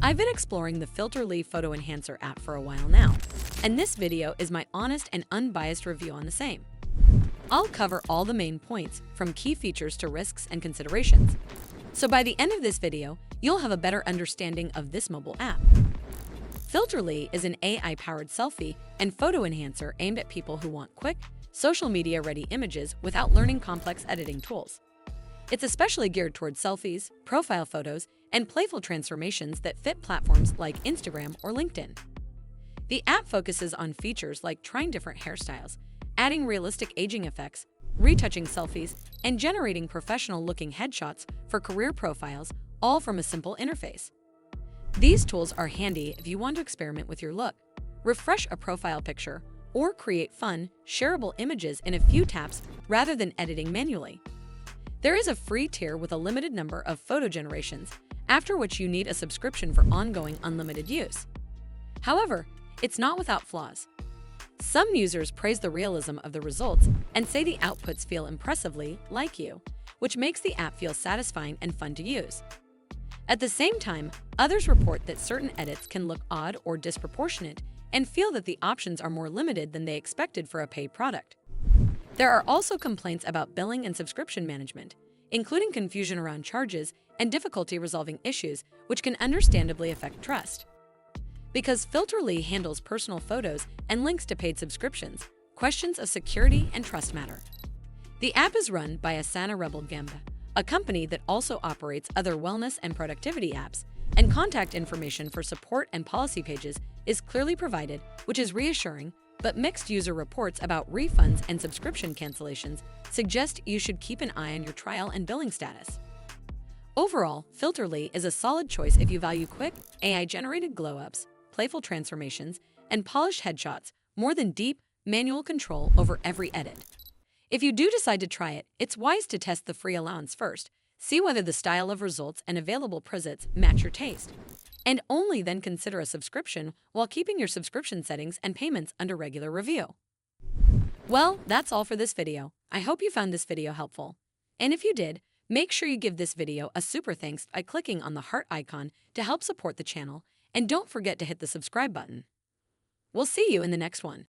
I've been exploring the Filterly Photo Enhancer app for a while now, and this video is my honest and unbiased review on the same. I'll cover all the main points, from key features to risks and considerations. So by the end of this video, you'll have a better understanding of this mobile app. Filterly is an AI-powered selfie and photo enhancer aimed at people who want quick, social media-ready images without learning complex editing tools. It's especially geared towards selfies, profile photos, and playful transformations that fit platforms like Instagram or LinkedIn. The app focuses on features like trying different hairstyles, adding realistic aging effects, retouching selfies, and generating professional-looking headshots for career profiles, all from a simple interface. These tools are handy if you want to experiment with your look, refresh a profile picture, or create fun, shareable images in a few taps rather than editing manually. There is a free tier with a limited number of photo generations, after which you need a subscription for ongoing unlimited use. However, it's not without flaws. Some users praise the realism of the results and say the outputs feel impressively like you, which makes the app feel satisfying and fun to use. At the same time, others report that certain edits can look odd or disproportionate and feel that the options are more limited than they expected for a paid product. There are also complaints about billing and subscription management, including confusion around charges and difficulty resolving issues, which can understandably affect trust. Because Filterly handles personal photos and links to paid subscriptions, questions of security and trust matter. The app is run by Asana Rebel Gamba, a company that also operates other wellness and productivity apps, and contact information for support and policy pages is clearly provided, which is reassuring, but mixed user reports about refunds and subscription cancellations suggest you should keep an eye on your trial and billing status. Overall, Filterly is a solid choice if you value quick, AI-generated glow-ups, playful transformations, and polished headshots more than deep, manual control over every edit. If you do decide to try it, it's wise to test the free allowance first, see whether the style of results and available presets match your taste, and only then consider a subscription while keeping your subscription settings and payments under regular review. Well, that's all for this video. I hope you found this video helpful. And if you did, make sure you give this video a super thanks by clicking on the heart icon to help support the channel, and don't forget to hit the subscribe button. We'll see you in the next one.